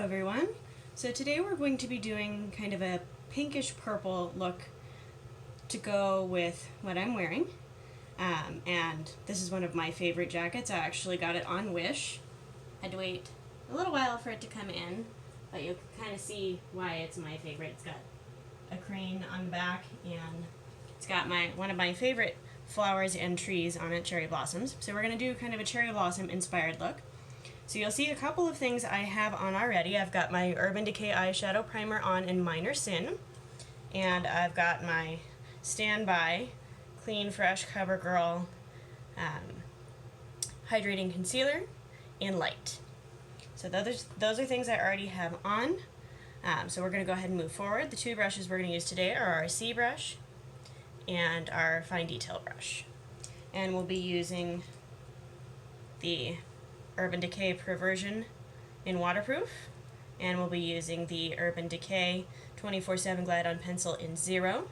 everyone. So today we're going to be doing kind of a pinkish purple look to go with what I'm wearing. And this is one of my favorite jackets. I actually got it on Wish. Had to wait a little while for it to come in, but you can kind of see why it's my favorite. It's got a crane on the back and it's got one of my favorite flowers and trees on it, cherry blossoms. So we're going to do kind of a cherry blossom inspired look. So you'll see a couple of things I have on already. I've got my Urban Decay eyeshadow primer on in Minor Sin, and I've got my Standby Clean Fresh CoverGirl Hydrating Concealer in Light. So those are things I already have on. So we're going to go ahead and move forward. The two brushes we're going to use today are our C brush and our fine detail brush. And we'll be using the Urban Decay Perversion in waterproof, and we'll be using the Urban Decay 24/7 Glide on Pencil in 0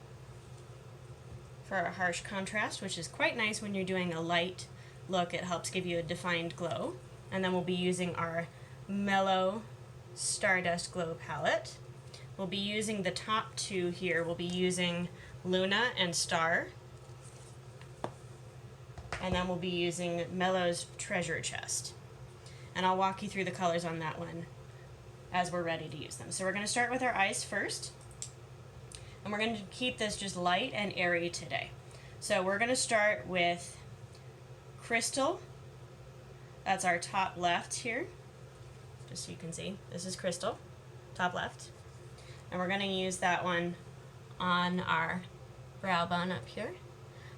for our harsh contrast, which is quite nice when you're doing a light look. It helps give you a defined glow. And then we'll be using our Mellow Stardust Glow palette. We'll be using the top two here. We'll be using Luna and Star, and then we'll be using Mellow's Treasure Chest. And I'll walk you through the colors on that one as we're ready to use them. So we're going to start with our eyes first, and we're going to keep this just light and airy today. So we're going to start with Crystal. That's our top left here, just so you can see. This is Crystal, top left. And we're going to use that one on our brow bone up here.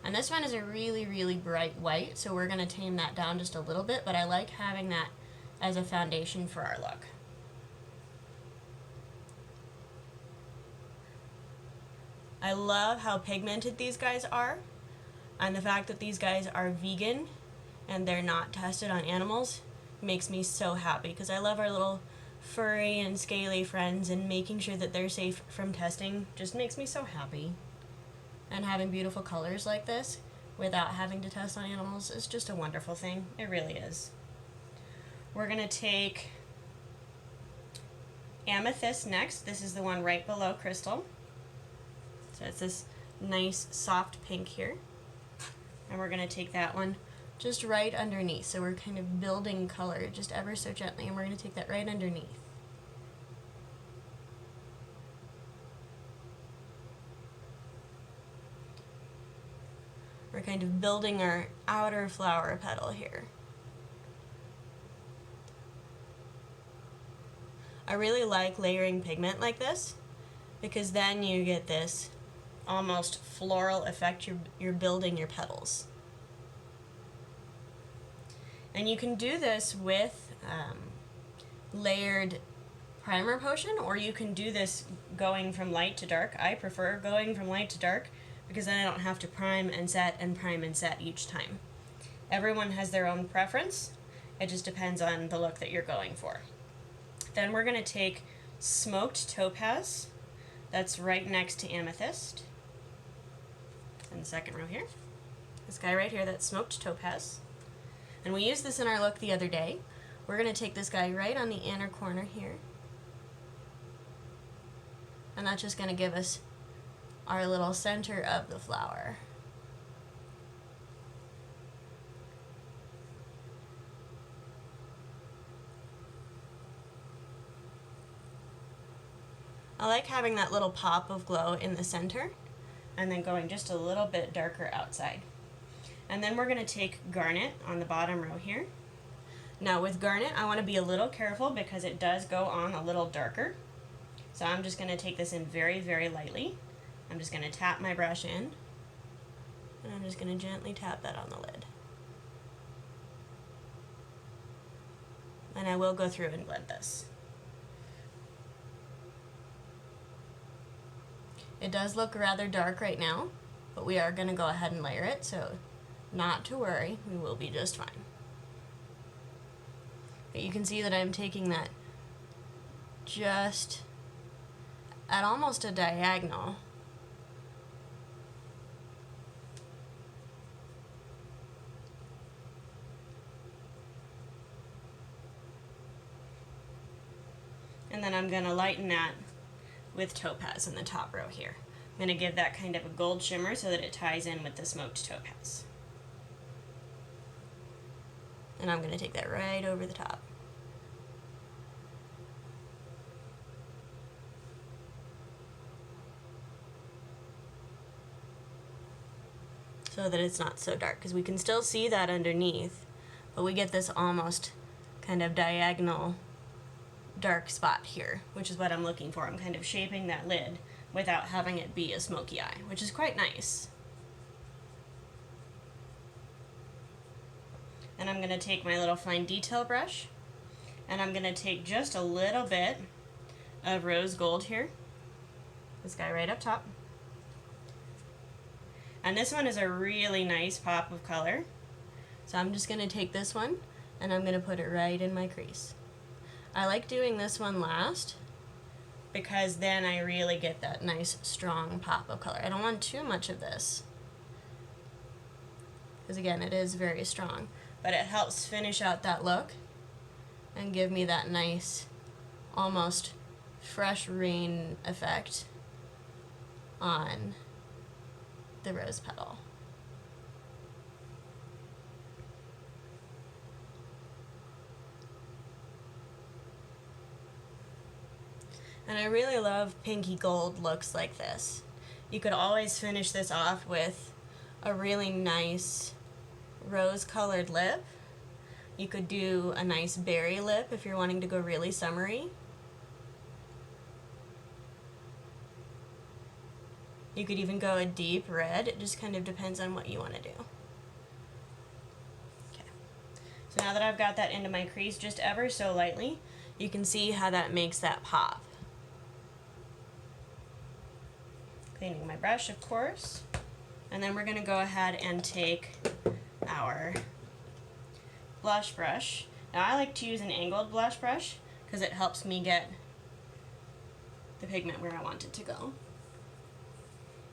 And this one is a really, really bright white, so we're going to tame that down just a little bit, but I like having that as a foundation for our look. I love how pigmented these guys are, and the fact that these guys are vegan and they're not tested on animals makes me so happy, because I love our little furry and scaly friends, and making sure that they're safe from testing just makes me so happy. And having beautiful colors like this without having to test on animals is just a wonderful thing. It really is. We're going to take Amethyst next. This is the one right below Crystal. So it's this nice soft pink here. And we're going to take that one just right underneath. So we're kind of building color just ever so gently, and we're going to take that right underneath. We're kind of building our outer flower petal here. I really like layering pigment like this, because then you get this almost floral effect. You're building your petals. And you can do this with layered primer potion, or you can do this going from light to dark. I prefer going from light to dark, because then I don't have to prime and set and prime and set each time. Everyone has their own preference. It just depends on the look that you're going for. Then we're going to take Smoked Topaz. That's right next to Amethyst. In the second row here. This guy right here, that's Smoked Topaz. And we used this in our look the other day. We're going to take this guy right on the inner corner here. And that's just going to give us our little center of the flower. I like having that little pop of glow in the center, and then going just a little bit darker outside. And then we're going to take Garnet on the bottom row here. Now with Garnet, I want to be a little careful because it does go on a little darker. So I'm just going to take this in very, very lightly. I'm just going to tap my brush in, and I'm just going to gently tap that on the lid. And I will go through and blend this. It does look rather dark right now, but we are going to go ahead and layer it, so not to worry, we will be just fine. But you can see that I'm taking that just at almost a diagonal. And then I'm going to lighten that with Topaz in the top row here. I'm going to give that kind of a gold shimmer so that it ties in with the smoked Topaz. And I'm going to take that right over the top. So that it's not so dark, because we can still see that underneath, but we get this almost kind of diagonal dark spot here, which is what I'm looking for. I'm kind of shaping that lid without having it be a smoky eye, which is quite nice. And I'm going to take my little fine detail brush, and I'm going to take just a little bit of rose gold here, this guy right up top. And this one is a really nice pop of color. So I'm just going to take this one and I'm going to put it right in my crease. I like doing this one last because then I really get that nice strong pop of color. I don't want too much of this, because again, it is very strong, but it helps finish out that look and give me that nice, almost fresh rain effect on the rose petal. And I really love pinky gold looks like this. You could always finish this off with a really nice rose colored lip. You could do a nice berry lip if you're wanting to go really summery. You could even go a deep red. It just kind of depends on what you want to do. Okay. So now that I've got that into my crease just ever so lightly, you can see how that makes that pop. Cleaning my brush, of course. And then we're going to go ahead and take our blush brush. Now I like to use an angled blush brush because it helps me get the pigment where I want it to go.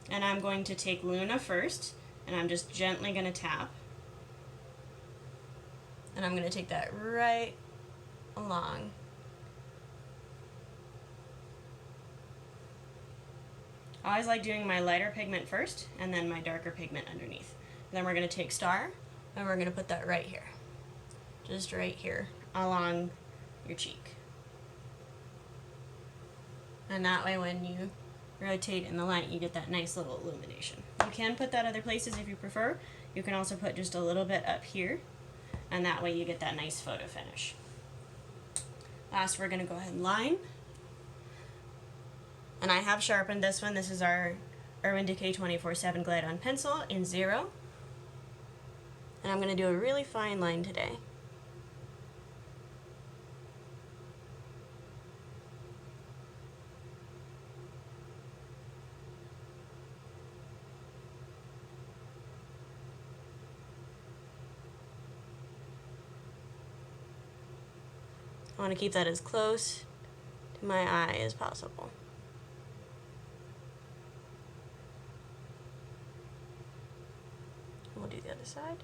And I'm going to take Luna first, and I'm just gently going to tap. And I'm going to take that right along. I always like doing my lighter pigment first, and then my darker pigment underneath. And then we're going to take Star, and we're going to put that right here. Just right here, along your cheek. And that way when you rotate in the light, you get that nice little illumination. You can put that other places if you prefer. You can also put just a little bit up here, and that way you get that nice photo finish. Last, we're going to go ahead and line. And I have sharpened this one. This is our Urban Decay 24/7 Glide on Pencil in 0. And I'm going to do a really fine line today. I want to keep that as close to my eye as possible. We'll do the other side.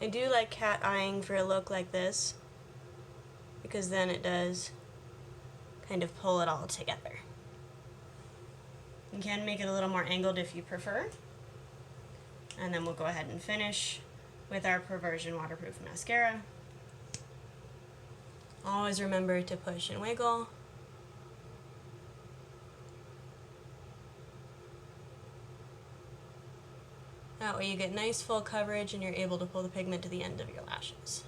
I do like cat eyeing for a look like this, because then it does kind of pull it all together. You can make it a little more angled if you prefer. And then we'll go ahead and finish with our Perversion waterproof mascara. Always remember to push and wiggle. That way you get nice full coverage and you're able to pull the pigment to the end of your lashes.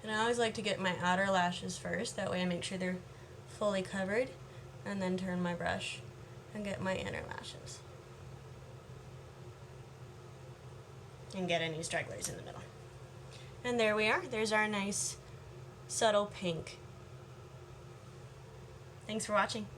And I always like to get my outer lashes first, that way I make sure they're fully covered, and then turn my brush and get my inner lashes. And get any stragglers in the middle. And there we are. There's our nice subtle pink Thanks for watching.